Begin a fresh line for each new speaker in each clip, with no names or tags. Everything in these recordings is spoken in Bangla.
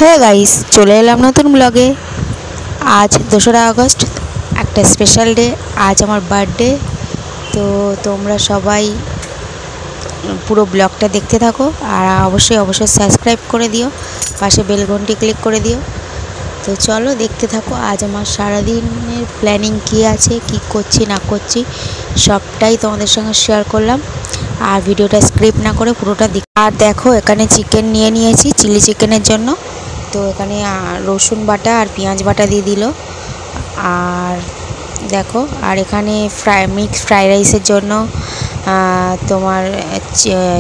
হ্যাঁ গাইস, চলে এলাম নতুন ব্লগে। আজ 2রা আগস্ট, একটা স্পেশাল ডে। আজ আমার বার্থডে। তো তোমরা সবাই পুরো ব্লগটা দেখতে থাকো, আর অবশ্যই সাবস্ক্রাইব করে দিও, পাশে বেল ঘন্টি ক্লিক করে দিও। তো চলো দেখতে থাকো আজ আমার সারাদিনের প্ল্যানিং কী আছে, কি করছি না করছি সবটাই তোমাদের সঙ্গে শেয়ার করলাম। আর ভিডিওটা স্ক্রিপ্ট না করে পুরোটা আর দেখো, এখানে চিকেন নিয়ে নিয়েছি চিলি চিকেনের জন্য। তো এখানে রসুন বাটা আর পেঁয়াজ বাটা দিয়ে দিল। আর দেখো, আর এখানে মিক্স ফ্রাইড রাইসের জন্য তোমার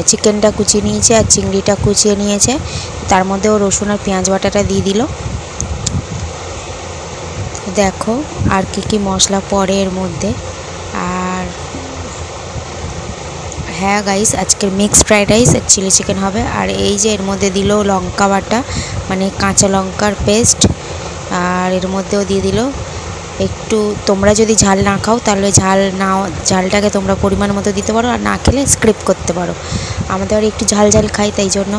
চিকেনটা কুচিয়ে নিয়েছে আর চিংড়িটা কুচিয়ে নিয়েছে। তার মধ্যেও রসুন আর পেঁয়াজ বাটাটা দিয়ে দিল। দেখো আর কি মশলা পড়ে এর মধ্যে। আর হ্যাঁ গাইস, আজকের মিক্স ফ্রাইড রাইস আর চিলি চিকেন হবে। আর এই যে এর মধ্যে দিল লঙ্কা বাটা, মানে কাঁচা লঙ্কার পেস্ট। আর এর মধ্যেও দিয়ে দিল একটু, তোমরা যদি ঝাল না খাও তাহলে ঝালটাকে তোমরা পরিমাণ মতো দিতে পারো, আর না খেলে স্কিপ করতে পারো। আমাদের একটু ঝাল খাই তাই জন্য।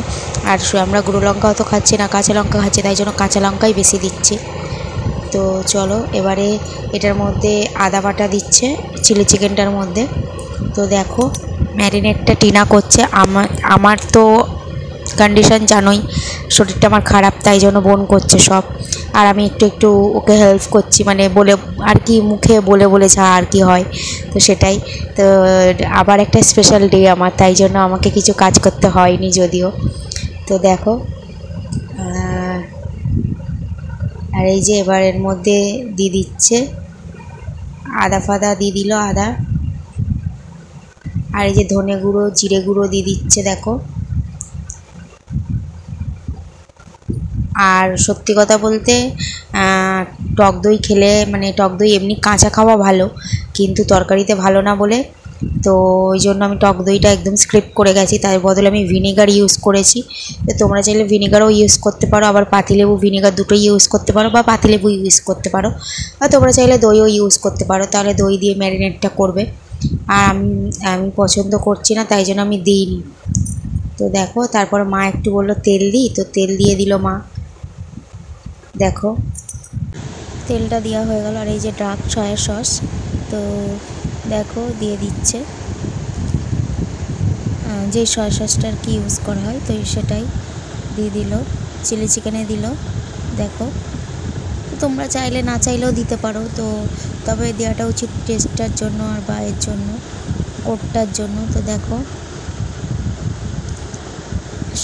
আর আমরা গুঁড়ো লঙ্কা অত খাচ্ছি না, কাঁচা লঙ্কা খাচ্ছি, তাই জন্য কাঁচা লঙ্কাই বেশি দিচ্ছি। তো চলো এবারে এটার মধ্যে আদা বাটা দিচ্ছে চিলি চিকেনটার মধ্যে। তো দেখো ম্যারিনেটটা টিনা করছে। আমার তো কন্ডিশন জানোই, শরীরটা আমার খারাপ, তাই জন্য বোন করছে সব। আর আমি একটু ওকে হেল্প করছি, মানে বলে আর কি, মুখে বলে যা আর কি হয়, তো সেটাই। তো আবার একটা স্পেশাল ডে আমার, তাই জন্য আমাকে কিছু কাজ করতে হয়নি যদিও। তো দেখো, আর এই যে এবার এর মধ্যে দিয়ে দিচ্ছে আদা ফাদা দিয়ে দিল, আদা। আর এই যে ধনে গুঁড়ো জিরে গুঁড়ো দিয়ে দিচ্ছে দেখো। আর সত্যি কথা বলতে টক দই খেলে, মানে টক দই এমনি কাঁচা খাওয়া ভালো, কিন্তু তরকারিতে ভালো না বলে, তো ওই জন্য আমি টক দইটা একদম স্কিপ করে গেছি। তার বদলে আমি ভিনেগার ইউজ করেছি। তো তোমরা চাইলে ভিনেগারও ইউজ করতে পারো, আবার পাতিলেবু ভিনেগার দুটোই ইউজ করতে পারো, বা পাতিলেবু ইউজ করতে পারো, বা তোমরা চাইলে দইও ইউজ করতে পারো। তাহলে দই দিয়ে ম্যারিনেটটা করবে। আর আমি পছন্দ করছি না, তাই জন্য আমি দিইনি। তো দেখো, তারপর মা একটু বললো তেল দিই, তো তেল দিয়ে দিল মা। দেখো তেলটা দেওয়া হয়ে গেল। আর এই যে ডার্ক সয়া সস, তো দেখো দিয়ে দিচ্ছে, যে সয়া সসটা আর কি ইউজ করা হয়, তো সেটাই দিয়ে দিল। চিলি চিকেনে দিল। দেখো, তোমরা চাইলে না চাইলেও দিতে পারো, তো তবে দেওয়াটা উচিত টেস্টটার জন্য আর বা এর জন্য, কোটটার জন্য। তো দেখো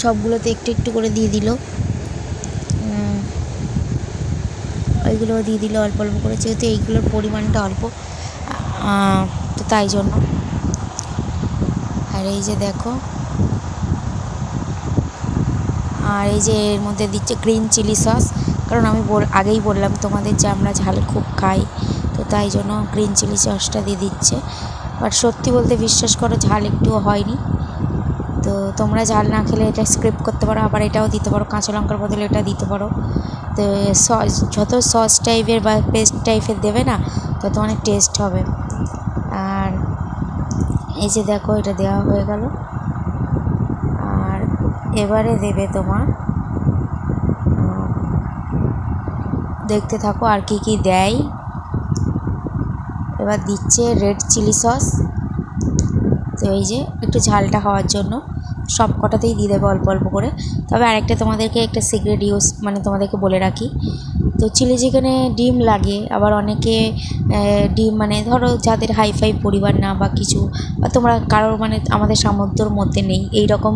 সবগুলোতে একটু করে দিয়ে দিল, ওইগুলোও দিয়ে দিল অল্প অল্প করে, যেহেতু এইগুলোর পরিমাণটা অল্প, তো তাই জন্য। আর এই যে দেখো, আর এই যে এর মধ্যে দিচ্ছে গ্রিন চিলি সস, কারণ আমি আগেই বললাম তোমাদের যে আমরা ঝাল খুব খাই, তো তাই জন্য গ্রিন চিলি সসটা দিয়ে দিচ্ছে। বাট সত্যি বলতে বিশ্বাস করো, ঝাল একটুও হয়নি। তো তোমরা ঝাল না খেলে এটা স্কিপ করতে পারো, আবার এটাও দিতে পারো, কাঁচা লঙ্কার বদলে এটা দিতে পারো। তো যত সস টাইপের বা পেস্ট টাইপের দেবে না, তত অনেক টেস্ট হবে। আর এই যে দেখো, এটা দেওয়া হয়ে গেল। আর এবারে দেবে তোমার, দেখতে থাকো আর কি দেয়। এবার দিচ্ছে রেড চিলি সস। তো এই যে একটু ঝালটা হওয়ার জন্য সব কটাতেই দিয়ে দেবো অল্প অল্প করে। তবে আরেকটা তোমাদেরকে একটা সিক্রেট মানে তোমাদেরকে বলে রাখি, তো চিলি চিকেনে ডিম লাগে। আবার অনেকে ডিম, মানে ধরো যাদের হাইফাই পরিবার না বা কিছু, বা তোমরা কারোর মানে আমাদের সামর্থ্যর মধ্যে নেই এই রকম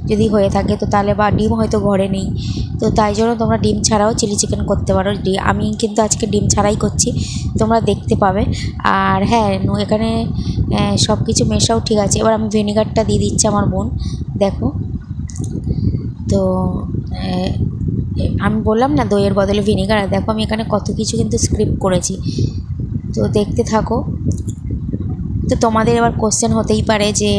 যদি হয়ে থাকে, তো তাহলে বা ডিম হয়তো ঘরে নেই, তো তাই জন্য তোমরা ডিম ছাড়াও চিলি চিকেন করতে পারো। আমি কিন্তু আজকে ডিম ছাড়াই করছি, তোমরা দেখতে পাবে। আর হ্যাঁ, এখানে সব কিছু মেশাও ঠিক আছে। এবার আমি ভিনেগারটা দিয়ে দিচ্ছি আমার বোন। দেখো, তো আমি বললাম না দইয়ের বদলে ভিনেগার, দেখো আমি এখানে কত কিছু কিন্তু স্কিপ করেছি, তো দেখতে থাকো। তো তোমাদের এবার কোশ্চেন হতেই পারে যে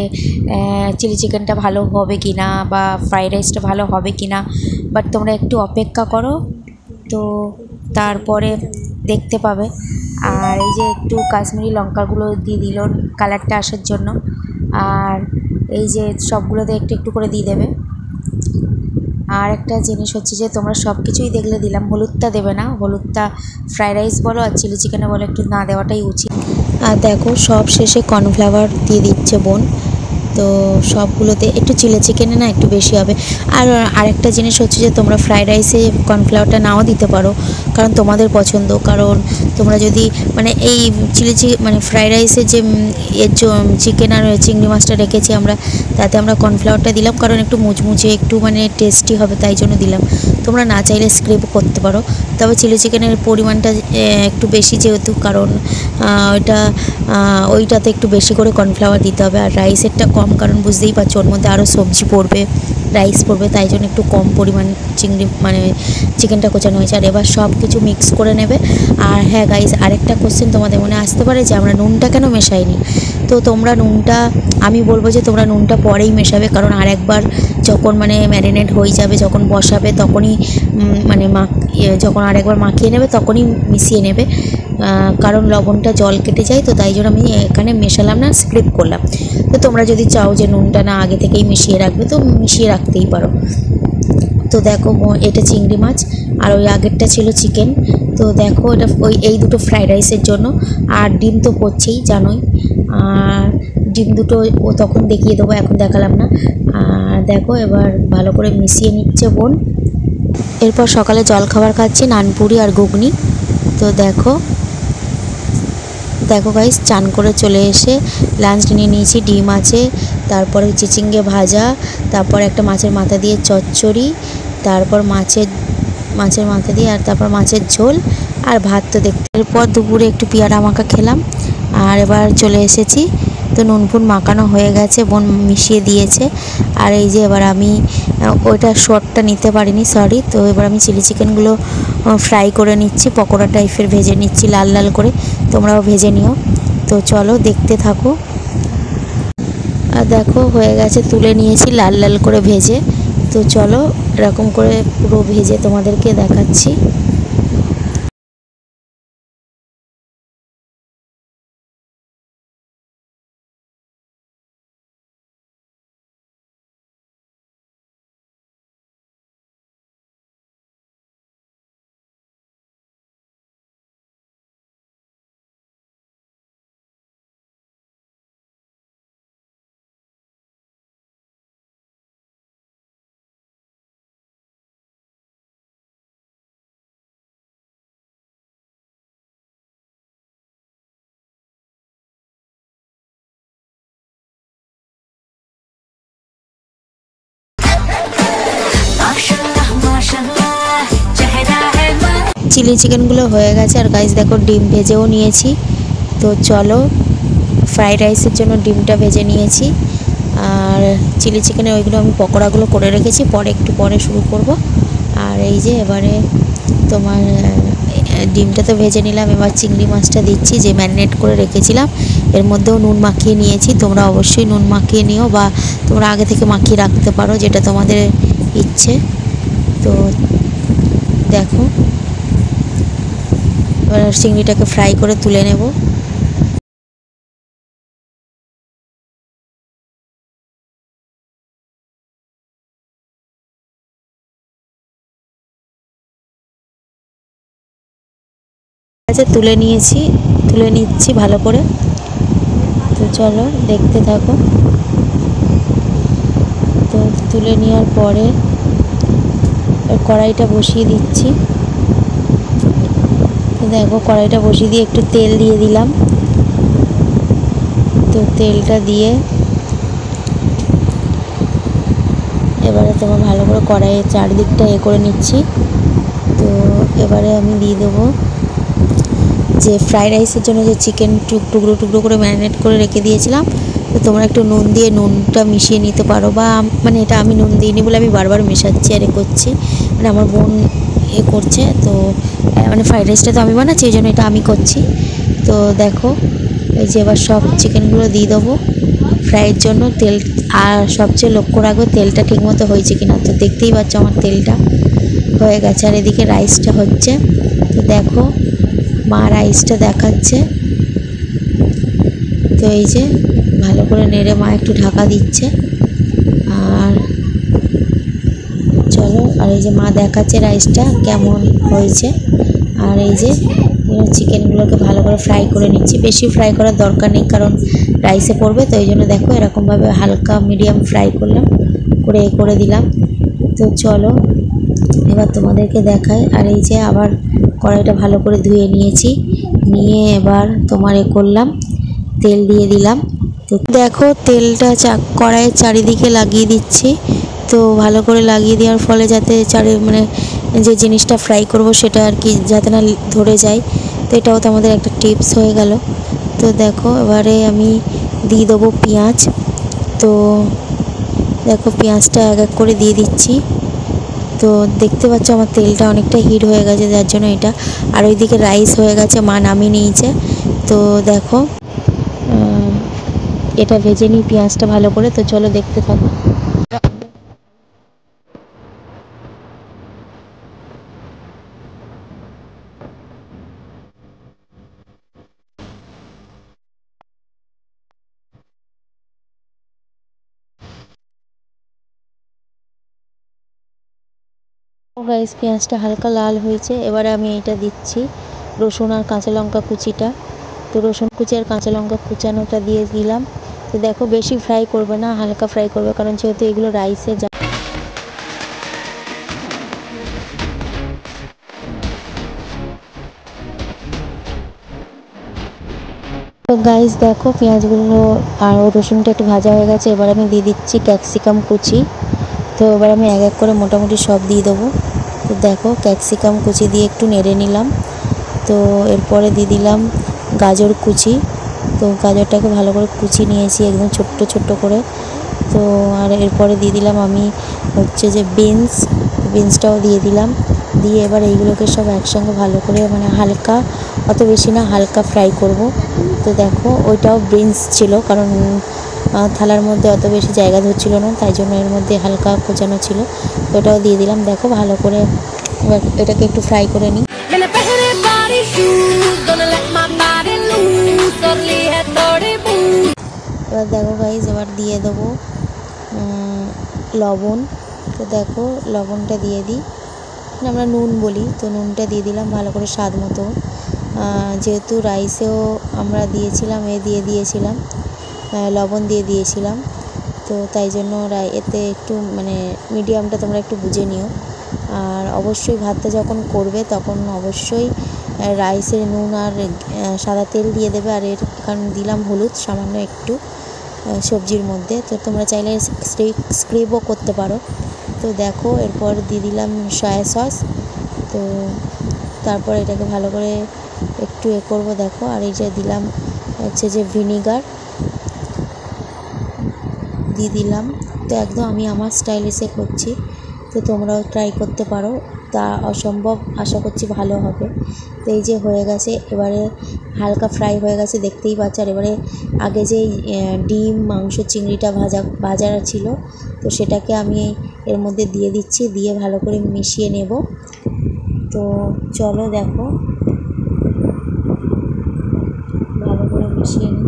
চিলি চিকেনটা ভালো হবে কি না, বা ফ্রাইড রাইসটা ভালো হবে কি না, বাট তোমরা একটু অপেক্ষা করো, তো তারপরে দেখতে পাবে। আর এই যে একটু কাশ্মীরি লঙ্কাগুলো দিয়ে দিল কালারটা আসার জন্য। আর এই যে সবগুলোতে একটু করে দিয়ে দেবে। আর একটা জিনিস হচ্ছে যে তোমরা সব কিছুই দেখলে দিলাম, হলুদটা দেবে না, হলুদটা ফ্রাইড রাইস বলো আর চিলি চিকেনে বলো একটু না দেওয়াটাই উচিত। আর দেখো সব শেষে কর্নফ্লাওয়ার দিয়ে দিচ্ছে বোন, তো সবগুলোতে একটু চিলি চিকেনে না একটু বেশি হবে। আর আরেকটা জিনিস হচ্ছে যে তোমরা ফ্রাইড রাইসে কর্নফ্লাওয়ারটা নাও দিতে পারো, কারণ তোমাদের পছন্দ। কারণ তোমরা যদি মানে এই মানে ফ্রাইড রাইসে যে এর চিকেন আর চিংড়ি মাছটা রেখেছি আমরা, তাতে আমরা কর্নফ্লাওয়ারটা দিলাম কারণ একটু মুচমুচে একটু মানে টেস্টি হবে, তাই জন্য দিলাম। তোমরা না চাইলে স্ক্রিপ করতে পারো, তবে চিলি চিকেনের পরিমাণটা একটু বেশি যেহেতু, কারণ ওইটাতে একটু বেশি করে কর্নফ্লাওয়ার দিতে হবে। আর রাইসেরটা কম, কারণ বুঝতেই পারছো ওর মধ্যে আরও সবজি পড়বে, রাইস পড়বে, তাই জন্য একটু কম পরিমাণ মানে চিকেনটা কোচানো হয়েছে। আর এবার সব কিছু মিক্স করে নেবে। আর হ্যাঁ গাইস, আরেকটা কোশ্চেন তোমাদের মনে আসতে পারে যে আমরা নুনটা কেন মেশাইনি। তো তোমরা নুনটা, আমি বলবো যে তোমরা নুনটা পরেই মেশাবে, কারণ আরেকবার যখন মানে ম্যারিনেট হয়ে যাবে, যখন বসাবে তখনই মানে যখন আরেকবার মাখিয়ে নেবে তখনই মিশিয়ে নেবে, কারণ লবণটা জল কেটে যায়। তো তাই জন্য আমি এখানে মেশালাম না, স্ক্রিপ করলাম। তো তোমরা যদি চাও যে নুনটা না আগে থেকেই মিশিয়ে রাখবে তো মিশিয়ে রাখতেই পারো। তো দেখো এটা চিংড়ি মাছ আর ওই আগেরটা ছিল চিকেন। তো দেখো এটা এই দুটো ফ্রাইড রাইসের জন্য। আর ডিম তো পড়ছেই জানোই, আর ডিম দুটো ও তখন দেখিয়ে দেবো, এখন দেখালাম না। আর দেখো এবার ভালো করে মিশিয়ে নিচ্ছে বোন। এরপর সকালে জলখাবার খাচ্ছি নানপুরি আর ঘুগনি। তো দেখো গাইস, চান করে চলে এসে লাঞ্চ নিয়ে নিয়েছি। ডিম আছে, তারপরে চিচিঙ্গে ভাজা, তারপর একটা মাছের মাথা দিয়ে চচ্চড়ি, তারপর মাছের মাথা দিয়ে, আর তারপর মাছের ঝোল আর ভাত। তো দেখতে এরপর দুপুরে একটু পেয়ারা মাখা খেলাম। আর এবার চলে এসেছি, তো নুন ফুন মাখানো হয়ে গেছে, বোন মিশিয়ে দিয়েছে। আর এই যে এবার আমি ওইটা শর্টটা নিতে পারিনি, সরি। তো এবার আমি চিলি চিকেনগুলো ফ্রাই করে নিচ্ছি, পকোড়া টাইপের ভেজে নিচ্ছি লাল লাল করে, তোমরাও ভেজে নিও। তো চলো দেখতে থাকো। আর দেখো হয়ে গেছে, তুলে নিয়েছি লাল লাল করে ভেজে। তো চলো এরকম করে পুরো ভেজে তোমাদেরকে দেখাচ্ছি। চিলি চিকেনগুলো হয়ে গেছে। আর গাইস দেখো ডিম ভেজেও নিয়েছি। তো চলো, ফ্রাইড রাইসের জন্য ডিমটা ভেজে নিয়েছি, আর চিলি চিকেনের ওইগুলো আমি পকোড়াগুলো করে রেখেছি, একটু পরে শুরু করব। আর এই যে এবারে তোমার ডিমটা তো ভেজে নিলাম, এবার চিংড়ি মাছটা দিচ্ছি যে ম্যারিনেট করে রেখেছিলাম, এর মধ্যেও নুন মাখিয়ে নিয়েছি। তোমরা অবশ্যই নুন মাখিয়ে নিও, বা তোমরা আগে থেকে মাখিয়ে রাখতে পারো, যেটা তোমাদের ইচ্ছে। তো দেখো এবার চিংড়িটাকে ফ্রাই করে তুলে নেব। তুলে নিচ্ছি ভালো করে। তো চলো দেখতে থাকো। তো তুলে নেওয়ার পরে কড়াইটা বসিয়ে দিচ্ছি। তো দেখো কড়াইটা বসিয়ে দিয়ে একটু তেল দিয়ে দিলাম। তো তেলটা দিয়ে এবারে তোমার ভালো করে কড়াইয়ের চারদিকটা করে নিচ্ছি। তো এবারে আমি দিয়ে দেবো যে ফ্রাইড রাইসের জন্য যে চিকেন টুকরো টুকরো করে ম্যারিনেট করে রেখে দিয়েছিলাম। তো তোমরা একটু নুন দিয়ে নুনটা মিশিয়ে নিতে পারো, বা মানে এটা আমি নুন দিইনি বলে আমি বারবার মেশাচ্ছি আর করছি, মানে আমার বোন করছে। তো মানে ফ্রাইড রাইসটা তো আমি বানাচ্ছি, এই জন্য এটা আমি করছি। তো দেখো এই যে এবার সব চিকেনগুলো দিয়ে দেবো ফ্রাইয়ের জন্য। তেল আর সবচেয়ে লক্ষ্য রাখবো তেলটা ঠিকমতো হয়েছে কিনা। তো দেখতেই পাচ্ছ আমার তেলটা হয়ে গেছে, আর এদিকে রাইসটা হচ্ছে। তো দেখো মা রাইসটা দেখাচ্ছে। তো এই যে ভালো করে নেড়ে মা একটু ঢাকা দিচ্ছে। আর চলো আর এই যে মা দেখাচ্ছে রাইসটা কেমন হয়েছে। আর এই যে চিকেনগুলোকে ভালো করে ফ্রাই করে নিচ্ছি, বেশি ফ্রাই করার দরকার নেই কারণ রাইসে পড়বে, তো এই জন্য দেখো এরকমভাবে হালকা মিডিয়াম ফ্রাই করলাম, করে দিলাম। তো চলো এবার তোমাদেরকে দেখাই। আর এই যে আবার কড়াইটা ভালো করে ধুয়ে নিয়েছি, নিয়ে এবার তোমার করলাম, তেল দিয়ে দিলাম। তো দেখো তেলটা কড়াইয়ের চারিদিকে লাগিয়ে দিচ্ছি। তো ভালো করে লাগিয়ে দেওয়ার ফলে যাতে মানে যে জিনিসটা ফ্রাই করব সেটা আর কি যাতে না ধরে যায়, তো এটাও তো আমাদের একটা টিপস হয়ে গেল। তো দেখো এবারে আমি দিয়ে দেবো পেঁয়াজ। তো দেখো পেঁয়াজটা এক এক করে দিয়ে দিচ্ছি। তো দেখতে পাচ্ছ আমার তেলটা অনেকটা হিট হয়ে গেছে, যার জন্য এটা। আর ওইদিকে রাইস হয়ে গেছে, মা নামিয়ে নিয়েছে। তো দেখো এটা ভেজে নিই পেঁয়াজটা ভালো করে। তো চলো দেখতে থাকো। গাইস পেঁয়াজটা হালকা লাল হয়েছে, এবারে আমি এটা দিচ্ছি রসুন আর কাঁচা লঙ্কা কুচিটা। তো রসুন কুচি আর কাঁচা লঙ্কা কুচানোটা দিয়ে দিলাম। তো দেখো বেশি ফ্রাই করবে না, হালকা ফ্রাই করবে, কারণ যেহেতু এগুলো রাইসে তো গাইস দেখো পেঁয়াজগুলো আর রসুনটা একটু ভাজা হয়ে গেছে, এবার আমি দিয়ে দিচ্ছি ক্যাপসিকাম কুচি। তো এবার আমি এক এক করে মোটামুটি সব দিয়ে দেবো। তো দেখো ক্যাপসিকাম কুচি দিয়ে একটু নেড়ে নিলাম। তো এরপরে দিয়ে দিলাম গাজর কুচি। তো গাজরটাকে ভালো করে কুচি নিয়েছি একদম ছোট্ট ছোট্ট করে। তো আর এরপরে দিয়ে দিলাম আমি হচ্ছে যে বিনসটাও দিয়ে দিলাম। দিয়ে এবার এইগুলোকে সব একসঙ্গে ভালো করে মানে হালকা, অত বেশি না, হালকা ফ্রাই করব। তো দেখো ওইটাও বিনস ছিল, কারণ থালার মধ্যে অত বেশি জায়গা ধরছিল না, তাই জন্য এর মধ্যে হালকা কোচানো ছিল। তো ওটাও দিয়ে দিলাম। দেখো ভালো করে এবার এটাকে একটু ফ্রাই করে নিই। এবার দেখো গাইস এবার দিয়ে দেবো লবণ। তো দেখো লবণটা দিয়ে দিই, আমরা নুন বলি, তো নুনটা দিয়ে দিলাম ভালো করে স্বাদ মতো। যেহেতু রাইসেও আমরা দিয়েছিলাম লবণ দিয়ে দিয়েছিলাম, তো তাই জন্য এতে একটু মানে মিডিয়ামটা তোমরা একটু বুঝে নিও। আর অবশ্যই ভাতটা যখন করবে তখন অবশ্যই রাইসের নুন আর সাদা তেল দিয়ে দেবে। আর কারণ দিলাম হলুদ সামান্য একটু সবজির মধ্যে, তো তোমরা চাইলে স্ক্রিপও করতে পারো। তো দেখো এরপর দিয়ে দিলাম সয়া সস। তো তারপর এটাকে ভালো করে একটু করবো দেখো। আর এই যে দিলাম হচ্ছে যে ভিনিগার দিয়ে দিলাম। তো একদম আমি আমার স্টাইলিশে করছি, তো তোমরাও ট্রাই করতে পারো, তা অসম্ভব আশা করছি ভালো হবে। তো এই যে হয়ে গেছে, এবারে হালকা ফ্রাই হয়ে গেছে দেখতেই পাচ্ছ। আর এবারে আগে যেই ডিম মাংস চিংড়িটা ভাজা ছিল, তো সেটাকে আমি এর মধ্যে দিয়ে দিচ্ছি, দিয়ে ভালো করে মিশিয়ে নেব। তো চলো দেখো ভালো করে মিশিয়ে নিই।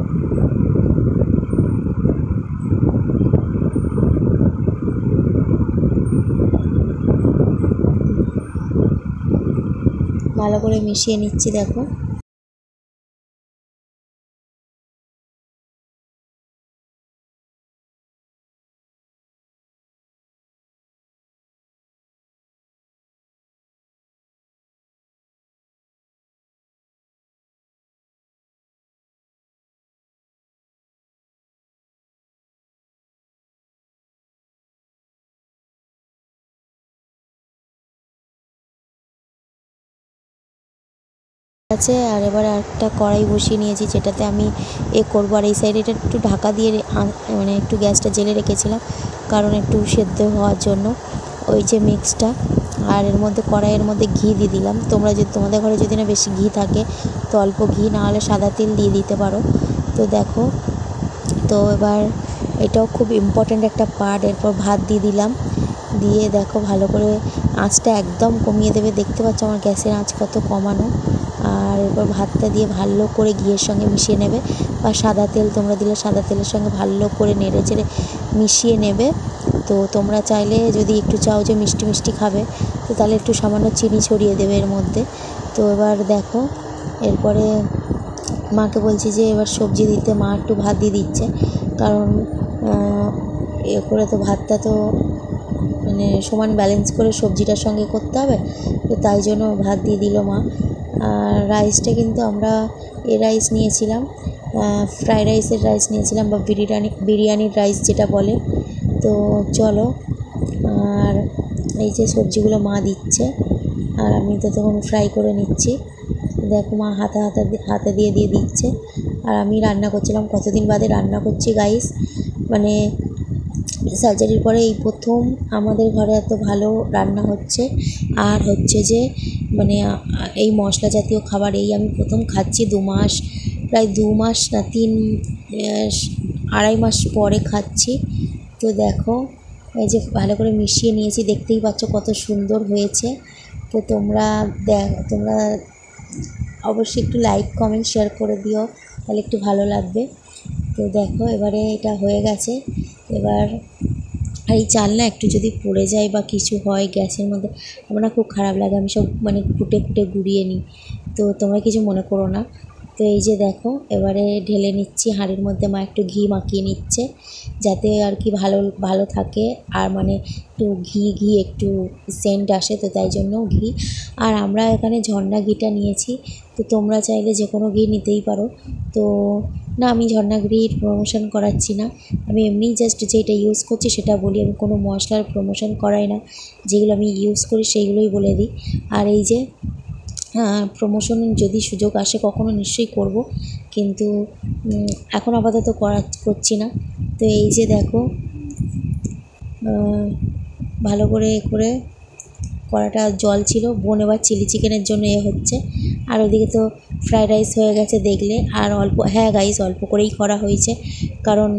ভালো করে মিশিয়ে নিচ্ছি দেখো। আছে আর এবারে একটা কড়াই বসিয়ে নিয়েছি, যেটাতে আমি করবো। আর এই সাইডে এটা একটু ঢাকা দিয়ে মানে একটু গ্যাসটা জেলে রেখেছিলাম, কারণ একটু সেদ্ধ হওয়ার জন্য ওই যে মিক্সটা। আর এর মধ্যে কড়াইয়ের মধ্যে ঘি দিয়ে দিলাম। তোমাদের ঘরে যদি না বেশি ঘি থাকে তো অল্প ঘি, না হলে সাদা তেল দিয়ে দিতে পারো। তো দেখো, তো এবার এটাও খুব ইম্পর্ট্যান্ট একটা পার্ট। এরপর ভাত দিয়ে দিলাম, দিয়ে দেখো ভালো করে আঁচটা একদম কমিয়ে দেবে। দেখতে পাচ্ছ আমার গ্যাসের আঁচ কত কমানো। আর এরপর ভাতটা দিয়ে ভালো করে ঘিয়ের সঙ্গে মিশিয়ে নেবে, বা সাদা তেল তোমরা দিলে সাদা তেলের সঙ্গে ভালো করে নেড়ে চেড়ে মিশিয়ে নেবে। তো তোমরা চাইলে যদি একটু চাও যে মিষ্টি মিষ্টি খাবে তো তাহলে একটু সামান্য চিনি ছড়িয়ে দেবে এর মধ্যে। তো এবার দেখো এরপরে মাকে বলছি যে এবার সবজি দিতে, মা একটু ভাত দিয়ে দিচ্ছে, কারণ এ করে তো ভাতটা তো মানে সমান ব্যালেন্স করে সবজিটার সঙ্গে করতে হবে, তো তাই জন্য ভাত দিয়ে দিল মা। আর রাইসটা কিন্তু আমরা রাইস নিয়েছিলাম, ফ্রাইড রাইসের রাইস নিয়েছিলাম বা বিরিয়ানির রাইস যেটা বলে। তো চলো, আর এই যে সবজিগুলো মা দিচ্ছে আর আমি তো তখন ফ্রাই করে নিচ্ছি। দেখো মা হাতে দিয়ে দিচ্ছে আর আমি রান্না করছিলাম। কতদিন বাদে রান্না করছি গাইস, মানে সার্জারির পরে এই প্রথম আমাদের ঘরে এত ভালো রান্না হচ্ছে। আর হচ্ছে যে মানে এই মশলা জাতীয় খাবার এই আমি প্রথম খাচ্ছি 2 মাস, প্রায় 2 মাস না 2.5 মাস পরে খাচ্ছি। তো দেখো এই যে ভালো করে মিশিয়ে নিয়েছি, দেখতেই পাচ্ছ কত সুন্দর হয়েছে। তো তোমরা অবশ্যই একটু লাইক কমেন্ট শেয়ার করে দিও, তাহলে একটু ভালো লাগবে। তো দেখো এবারে এটা হয়ে গেছে। এবার আর এই চাল না একটু যদি পড়ে যায় বা কিছু হয় গ্যাসের মধ্যে, আমার না খুব খারাপ লাগে, আমি সব মানে কুটে গুঁড়িয়ে নিই, তো তোমরা কিছু মনে করো না। তো এই যে দেখো এবারে ঢেলে নিচ্ছি হাঁড়ির মধ্যে, মা একটু ঘি মাখিয়ে নিচ্ছে যাতে আর কি ভালো থাকে, আর মানে একটু ঘি একটু সেন্ট আসে, তো তাই জন্য ঘি। আর আমরা এখানে ঝর্ণা ঘিটা নিয়েছি, তো তোমরা চাইলে যে কোনো ঘি নিতেই পারো। তো না, আমি ঝর্ণা ঘির প্রমোশন করাচ্ছি না, আমি এমনিই জাস্ট যেটা ইউজ করছি সেটা বলি, আমি কোনো মশলার প্রমোশন করাই না, যেগুলো আমি ইউজ করি সেইগুলোই বলে দিই। আর এই যে প্রমোশন যদি সুযোগ আসে কখনো নিশ্চয়ই করব, কিন্তু এখন আপাতত করছি না। তো এই যে দেখো ভালো করে কড়াটা জল ছিল, বোন এবার চিলি চিকেনের জন্য হচ্ছে। আর ওদিকে তো ফ্রাইড রাইস হয়ে গেছে দেখলে, আর অল্প, হ্যাঁ গাইস অল্প করেই করা হয়েছে, কারণ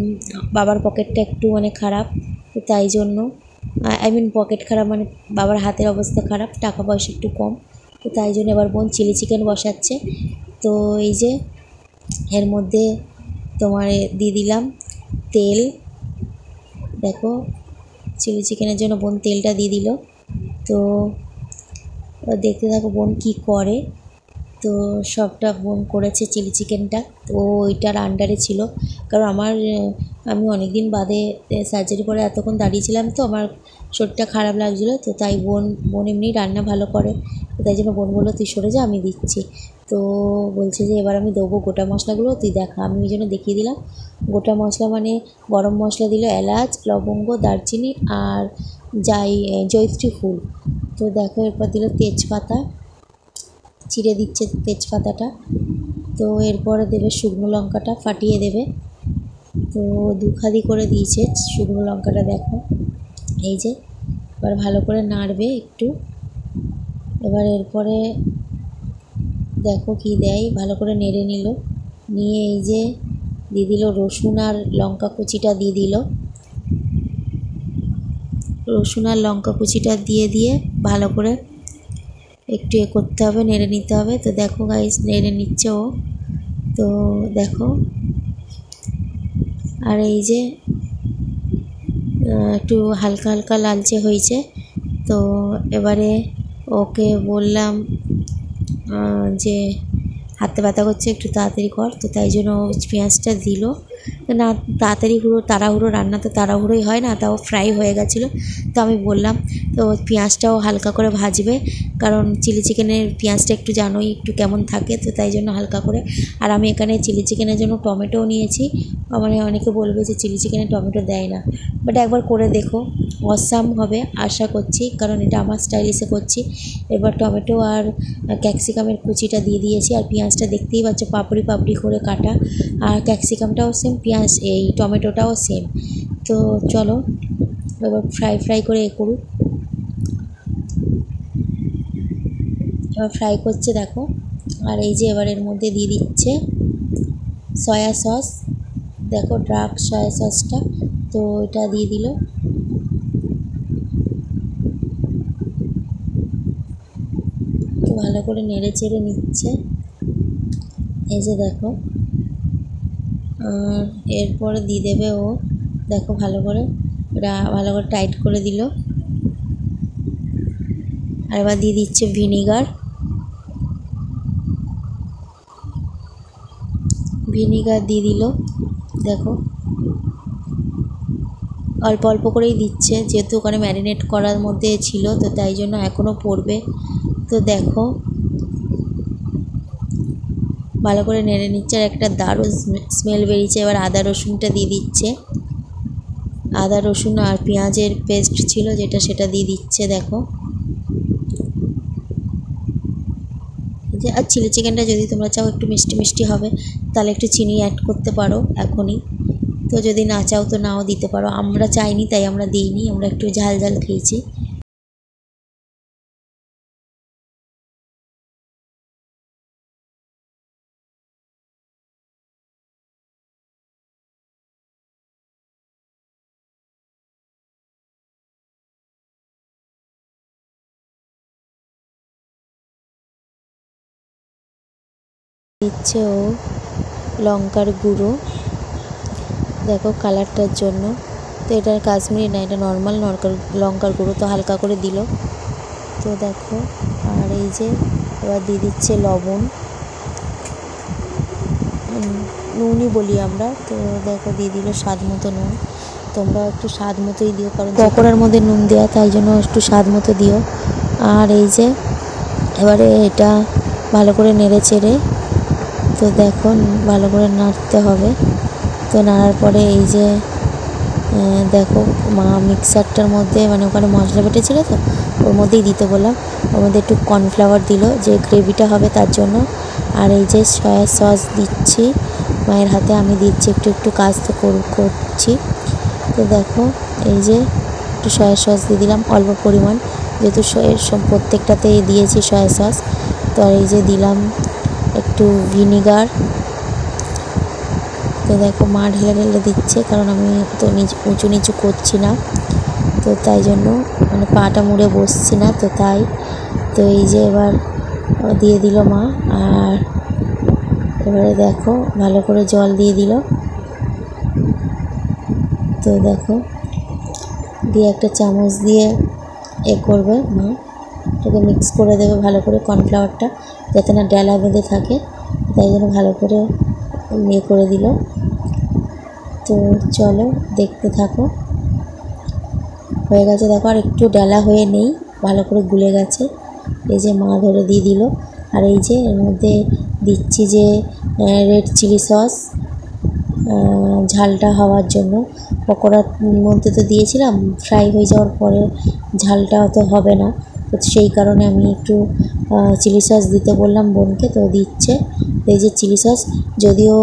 বাবার পকেটটা একটু মানে খারাপ, তো তাই জন্য পকেট খারাপ মানে বাবার হাতের অবস্থা খারাপ, টাকা পয়সা একটু কম, তো তাই জন্য এবার বোন চিলি চিকেন বসাচ্ছে। তো এই যে এর মধ্যে তোমার দিয়ে দিলাম তেল, দেখো চিলি চিকেনের জন্য বোন তেলটা দিয়ে দিল। তো দেখতে থাকো বোন কি করে। তো সবটা বোন করেছে চিলি চিকেনটা, তো ওইটার আন্ডারে ছিল, কারণ আমি অনেক দিন বাদে সার্জারি পরে এতক্ষণ দাঁড়িয়েছিলাম, তো আমার শরীরটা খারাপ লাগছিলো, তো তাই বোন এমনি রান্না ভালো করে, তো তাই জন্য বোন বললো তুই সরে যা আমি দিচ্ছি। তো বলছে যে এবার আমি দেবো গোটা মশলাগুলো, তুই দেখা, আমি ওই জন্য দেখিয়ে দিলাম। গোটা মশলা মানে গরম মশলা দিল, এলাচ, লবঙ্গ, দারচিনি আর জয়িত্রী ফুল। তো দেখো এরপর দিল তেজপাতা, চিড়ে দিচ্ছে তেজপাতাটা। তো এরপরে দেবে শুকনো লঙ্কাটা, ফাটিয়ে দেবে। তো দুখাদি করে দিয়েছে শুকনো লঙ্কাটা, দেখো এই যে। এবার ভালো করে নাড়বে একটু। এবার এরপরে দেখো কি দেয়, ভালো করে নেড়ে নিয়ে এই যে দিয়ে দিল রসুন আর লঙ্কা কুচিটা দিয়ে দিল। রসুন আর লঙ্কা কুচিটা দিয়ে ভালো করে একটু করতে হবে, নেড়ে নিতে হবে। তো দেখো গাইস নেড়ে নিচ্ছে ও, তো দেখো। আর এই যে একটু হালকা লালচে হয়েছে, তো এবারে ওকে বললাম যে হাতে ব্যথা করছে একটু তাড়াতাড়ি কর, তো তাই জন্য পেঁয়াজটা দিল না। তাড়াহুড়ো রান্না তো তাড়াহুড়োই হয় না, তাও ফ্রাই হয়ে গেছিলো। তো আমি বললাম তো পেঁয়াজটাও হালকা করে ভাজবে, কারণ চিলি চিকেনের পেঁয়াজটা একটু জানোই একটু কেমন থাকে, তো তাই জন্য হালকা করে। আর আমি এখানে চিলি চিকেনের জন্য টমেটোও নিয়েছি, মানে অনেকে বলবে যে চিলি চিকেনে টমেটো দেয় না, বাট একবার করে দেখো, অসাম হবে আশা করছি, কারণ এটা আমার স্টাইলিশে করছি। এবার টমেটো আর ক্যাপসিকামের কুচিটা দিয়ে দিয়েছি, আর পেঁয়াজটা দেখতেই পাচ্ছ পাপড়ি করে কাটা, আর ক্যাপসিকামটাও সেম, পেঁয়াজ এই টমেটোটাও সেম। তো চলো এবার ফ্রাই করে করুক। এবার ফ্রাই করছে দেখো। আর এই যে এবার এর মধ্যে দিয়ে দিচ্ছে সয়া সস, দেখো ডার্ক সয়া সসটা, তো এটা দিয়ে দিল। তো ভালো করে নেড়ে চেড়ে নিচ্ছে, এই যে দেখো। আর এরপরে দিয়ে দেবে ও, দেখো ভালো করে এটা ভালো করে টাইট করে দিল। আর এবার দিয়ে দিচ্ছে ভিনিগার। ভিনিগার দিয়ে দিল, দেখো অল্প অল্প করেই দিচ্ছে, যেহেতু ওখানে ম্যারিনেট করার মধ্যে ছিল তো তাই জন্য এখনও পড়বে। তো দেখো ভালো করে নেড়ে নিচ্ছে, আর একটা দারুণ স্মেল বেরিয়েছে। এবার আদা রসুনটা দিয়ে দিচ্ছে, আদা রসুন আর পেঁয়াজের পেস্ট ছিল যেটা, সেটা দিয়ে দিচ্ছে। দেখো আর চিলি চিকেনটা যদি তোমরা চাও একটু মিষ্টি মিষ্টি হবে তাহলে একটু চিনি অ্যাড করতে পারো এখনই, তো যদি না চাও তো নাও দিতে পারো। আমরা চাইনি তাই আমরা দিইনি, আমরা একটু ঝাল ঝাল খেয়েছি। দিচ্ছে ও লঙ্কার গুঁড়ো, দেখো কালারটার জন্য। তো এটা কাশ্মীরি না, এটা নর্মাল লঙ্কার গুঁড়ো, তো হালকা করে দিল। তো দেখো আর এই যে এবার দিয়ে দিচ্ছে লবণ, নুনই বলি আমরা। তো দেখো দিয়ে দিল স্বাদ মতো নুন, তোমরা একটু স্বাদ মতোই দিও, কারণ পকোড়ার মধ্যে নুন দেওয়া তাই জন্য একটু স্বাদ মতো দিও। আর এই যে এবারে এটা ভালো করে নেড়ে চেড়ে, তো দেখো ভালো করে নাড়তে হবে। তো নাড়ার পরে এই যে দেখো মা মিক্সারটার মধ্যে মানে ওখানে মশলা বেটেছিল তো ওর মধ্যেই দিতে বললাম, ওর মধ্যে একটু কর্নফ্লাওয়ার দিল যে গ্রেভিটা হবে তার জন্য। আর এই যে সয়া সস দিচ্ছি মায়ের হাতে, আমি দিচ্ছি একটু একটু, কাজ তো করছি। তো দেখো এই যে একটু সয়া সস দিয়ে দিলাম অল্প পরিমাণ, যেহেতু সব প্রত্যেকটাতেই দিয়েছি সয়া সস। তো আর এই যে দিলাম একটু ভিনিগার। তো দেখো মা ঢেলে ঢেলে দিচ্ছে, কারণ আমি তো উঁচু নিচু করছি না, তো তাই জন্য মানে পাটা মুড়ে বসছি না, তো তাই। তো এই যে এবার দিয়ে দিল মা, আর এবারে দেখো ভালো করে জল দিয়ে দিল। তো দেখো দিয়ে একটা চামচ দিয়ে করবে মা, এটাকে মিক্স করে দেবে ভালো করে কর্নফ্লাওয়ারটা, যাতে না ডেলা বেঁধে থাকে, তাই জন্য ভালো করে করে দিল। তো চলো দেখতে থাকো, হয়ে গেছে দেখো, আর একটু ডেলা হয়ে নেই, ভালো করে গুলে গেছে। এই যে মা ধরে দিয়ে দিল। আর এই যে এর মধ্যে দিচ্ছি যে রেড চিলি সস, ঝালটা হওয়ার জন্য। পকোড়ার মধ্যে তো দিয়েছিলাম, ফ্রাই হয়ে যাওয়ার পরে ঝালটা অত হবে না, তো সেই কারণে আমি একটু চিলি সস দিতে বললাম বোনকে, তো দিচ্ছে। এই যে চিলি সস, যদিও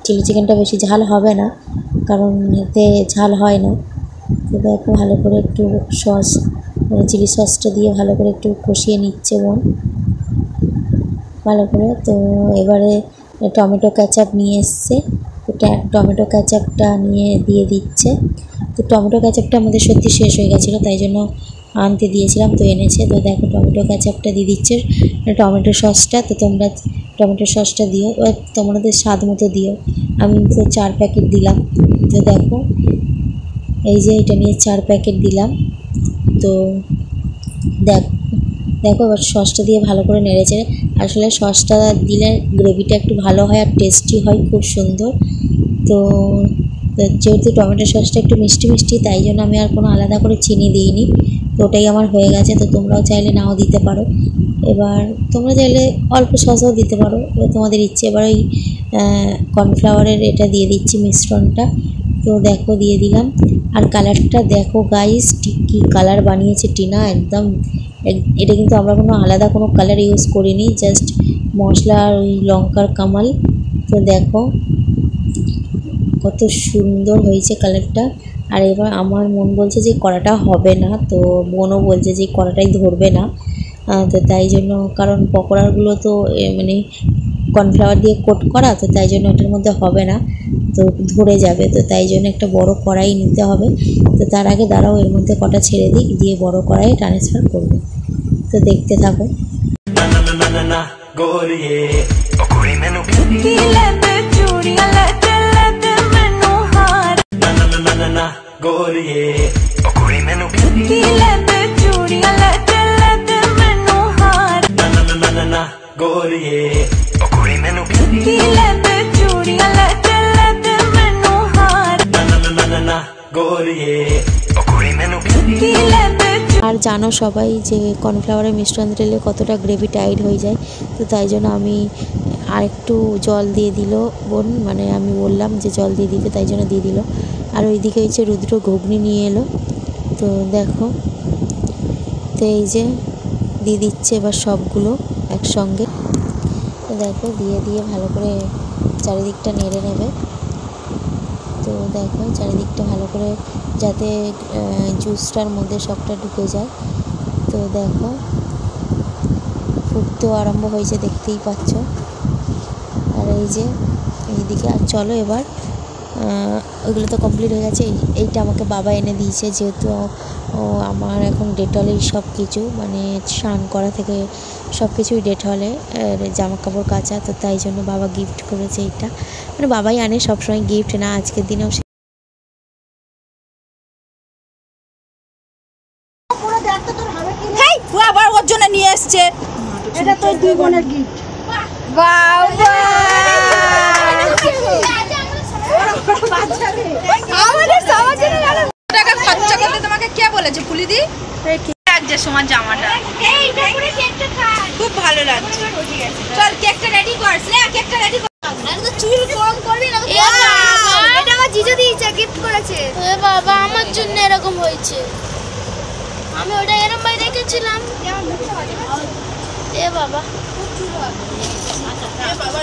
চিলি চিকেনটা বেশি ঝাল হবে না, কারণ এতে ঝাল হয় না। তো দেখো ভালো করে একটু সস চিলি সসটা দিয়ে ভালো করে একটু কষিয়ে নিচ্ছে বোন ভালো করে। তো এবারে টমেটো ক্যাচাপ নিয়ে এসছে, তো টমেটো ক্যাচাপটা নিয়ে দিয়ে দিচ্ছে। তো টমেটো ক্যাচাপটা আমাদের সত্যি শেষ হয়ে গেছিলো, তাই জন্য আনতে দিয়েছিলাম, তো এনেছে। তো দেখো টমেটো ক্যাচাপটা দিয়ে দিচ্ছে, টমেটো সসটা। তো তোমরা টমেটো সসটা দিও, তোমাদের স্বাদ মতো দিও, আমি তো 4 প্যাকেট দিলাম। তো দেখো এই যে এটা নিয়ে 4 প্যাকেট দিলাম। তো দেখো এবার সসটা দিয়ে ভালো করে নেড়েচেড়ে, আসলে সসটা দিলে গ্রেভিটা একটু ভালো হয় আর টেস্টি হয়, খুব সুন্দর। তো যেহেতু টমেটো সসটা একটু মিষ্টি মিষ্টি, তাই জন্য আমি আর কোনো আলাদা করে চিনি দিইনি, তো ওটাই আমার হয়ে গেছে। তো তোমরাও চাইলে নাও দিতে পারো, এবার তোমরা চাইলে অল্প সসও দিতে পারো, এবার তোমাদের ইচ্ছে। এবার ওই কর্নফ্লাওয়ারের এটা দিয়ে দিচ্ছি মিশ্রণটা, তো দেখো দিয়ে দিলাম। আর কালারটা দেখো গাইস, কী কালার বানিয়েছে টিনা, একদম। এটা কিন্তু আমরা কোনো আলাদা কোনো কালার ইউজ করিনি, জাস্ট মশলা আর ওই লঙ্কার কামাল। তো দেখো কত সুন্দর হয়েছে কালারটা। আর এবার আমার মন বলছে যে কড়াটা হবে না, তো বোনও বলছে যে কড়াটাই ধরবে না, তো তাই জন্য, কারণ পকোড়াগুলো তো মানে কর্নফ্লাওয়ার দিয়ে কোট করা, তো তাই জন্য এটার মধ্যে হবে না, তো ধরে যাবে, তো তাই জন্য একটা বড় কড়াই নিতে হবে। তো তার আগে দাঁড়াও এর মধ্যে কটা ছেড়ে দিই, দিয়ে বড় কড়াই ট্রান্সফার করবো। তো দেখতে থাকো।
गोरिए ओ कुड़ी मैनू की लेते चूड़ियां लेते लेते मैनू हार ना ना ना ना ना गोरिए ओ कुड़ी मैनू की लेते चूड़ियां लेते लेते मैनू हार ना ना ना ना ना गोरिए ओ कुड़ी मैनू की लेते।
আর জানো সবাই যে কর্নফ্লাওয়ারের মিশ্রণ দিলে কতটা গ্রেভি টাইট হয়ে যায়, তো তাই জন্য আমি আরেকটু জল দিয়ে দিল বোন, মানে আমি বললাম যে জল দিয়ে দিতে, তাই জন্য দিয়ে দিল। আর ওইদিকে হচ্ছে রুদ্র ঘুগনি নিয়ে এলো, তো দেখো, তো এই যে দিয়ে দিচ্ছে এবার সবগুলো একসঙ্গে। তো দেখো দিয়ে দিয়ে ভালো করে চারিদিকটা নেড়ে নেবে। তো দেখো চারিদিকটা ভালো করে যাতে জুসটার মধ্যে সবটা ঢুকে যায়। তো দেখো ফুটতেও আরম্ভ হয়েছে, দেখতেই পাচ্ছ। আর এই যে এইদিকে, আর চলো এবার ওইগুলো তো কমপ্লিট হয়ে গেছে। এইটা আমাকে বাবা এনে দিয়েছে, যেহেতু আমার এখন ডেটলেই সব কিছু, মানে স্নান করা থেকে সব কিছুই ডেটলে, জামা কাপড় কাচা, তো তাই জন্য বাবা গিফট করেছে এইটা। মানে বাবাই আনে সবসময় গিফট, না আজকের দিনেও
আবার ওর জন্য নিয়ে এসছে। এটা তো দুই বোনের গিফট। বাবা আমাদের সমাজে টাকা খরচা করতে তোমাকে কে বলেছে ফুলিদি? লাগছে সমান জামাটা, এইটা পুরো কেকটা খা, খুব ভালো লাগছে। চল কেকটা রেডি কর, স্নেহা কেকটা রেডি কর। আমি তো চুল কম করবি না। এ বাবা এটা আমার জিজু দিয়েছে, গিফট করেছে।
এ বাবা আমার জন্য এরকম হয়েছে, আমি ওটা এরকম ভাই রেখেছিলাম। এ বাবা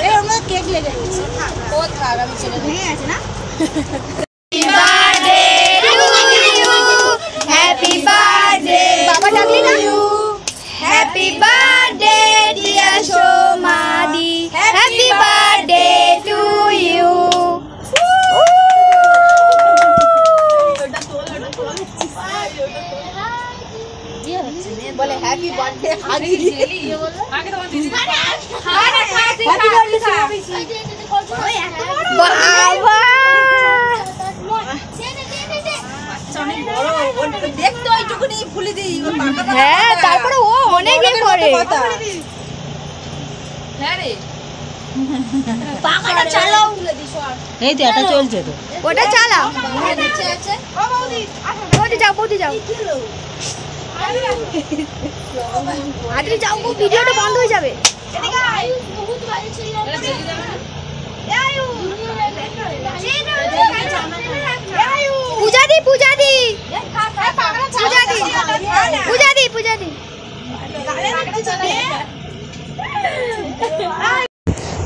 এ আমরা কেক লেগে গেছে। ও থাক আমি চলে ভেঙে আছে না। হ্যাপি বার্থডে বাবা ডাকলি না। Happy birthday dear Somadi, happy birthday to you. বলে হ্যাপি বার্থডে আগে দিলি আগে তোমার দিদি আরে হ্যাপি বার্থডে ওই এত বড় বাবা অনেক বড় দেখতে ওইটুকুনি ফুলি দিই ওর পাকা পাকা। হ্যাঁ তারপরে ও অনেক ইয়ে করে। হ্যাঁ রে পাকাটা চালাও তুলে দিছ। এই তো এটা চলছে, তো ওটা চালাও। নিচে আছে ও বৌদি বৌদি যাও বৌদি যাও। আরে যাও গো, ভিডিওটা বন্ধ হয়ে যাবে। পূজা দি পূজা দি পূজা দি পূজা দি পূজা দি।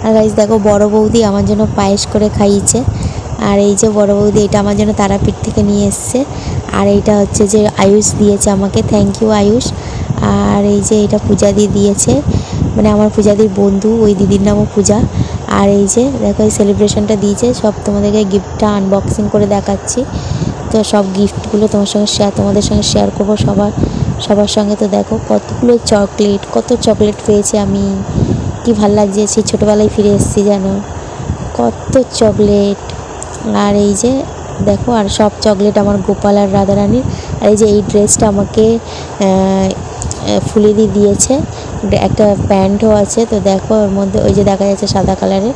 আর গাইস দেখো বড় বৌদি আমার জন্য পায়েস করে খাইয়েছে। আর এই যে বড় বৌদি এটা আমার জন্য তারাপীঠ থেকে নিয়ে এসছে। আর এইটা হচ্ছে যে আয়ুষ দিয়েছে আমাকে, থ্যাংক ইউ আয়ুষ। আর এই যে এটা পূজা দি দিয়েছে, মানে আমার পূজাদির বন্ধু, ওই দিদির নামও পূজা। আর এই যে দেখো এই সেলিব্রেশনটা দিয়েছে, সব তোমাদেরকে গিফটটা আনবক্সিং করে দেখাচ্ছি। তো সব গিফটগুলো তোমাদের সঙ্গে শেয়ার করবো সবার সঙ্গে। তো দেখো কতগুলো চকলেট, কত চকলেট পেয়েছি আমি, কি ভাল লাগছে, সেই ছোটোবেলায় ফিরে এসেছি যেন, কত চকলেট। আর এই যে দেখো, আর সব চকলেট আমার গোপাল আর রাধারানীর। আর এই যে এই ড্রেসটা আমাকে ফুলিদি দিয়েছে, একটা প্যান্টও আছে। তো দেখো ওর মধ্যে ওই যে দেখা যাচ্ছে সাদা কালারের।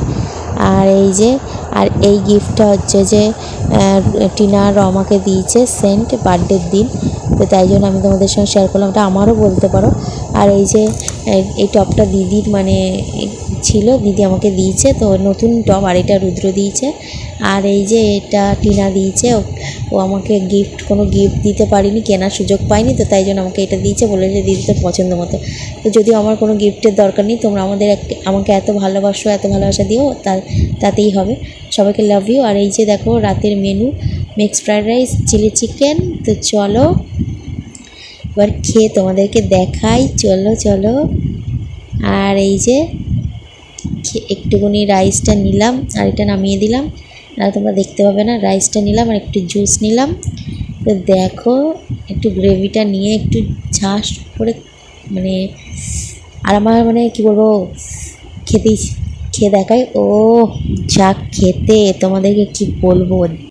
আর এই যে আর এই গিফটটা হচ্ছে যে টিনা রমাকে দিয়েছে সেন্ট বার্থডের দিন, তো তাই জন্য আমি তোমাদের সঙ্গে শেয়ার করলাম, এটা আমারও বলতে পারো। আর এই যে এই টপটা দিদির মানে ছিল, দিদি আমাকে দিয়েছে, তো নতুন টপ। আর এটা রুদ্র দিয়েছে। আর এই যে এটা টিনা দিয়েছে, ও আমাকে কোনো গিফট দিতে পারিনি, কেনার সুযোগ পাইনি, তো তাই জন্য আমাকে এটা দিয়েছে, বলেছে দিদি তোর পছন্দ মতো। তো যদিও আমার কোনো গিফটের দরকার নেই, তোমরা আমাকে এত ভালোবাসা দিও, তাতেই হবে। সবাইকে লাভ ইউ। আর এই যে দেখো রাতের menu, mixed fried rice, chilli chicken. তো চলো এবার খেয়ে তোমাদেরকে দেখাই, চলো। আর এই যে একটুখানি রাইসটা নিলাম, আর এটা নামিয়ে দিলাম, আর তোমরা দেখতে পাবে না। রাইসটা নিলাম আর একটু জুস নিলাম। তো দেখো একটু গ্রেভিটা নিয়ে একটু ঝাঁস করে, মানে আর আমার মানে কী বলবো, খেয়ে দেখাই। ও যা খেতে, তোমাদেরকে কি বলবো।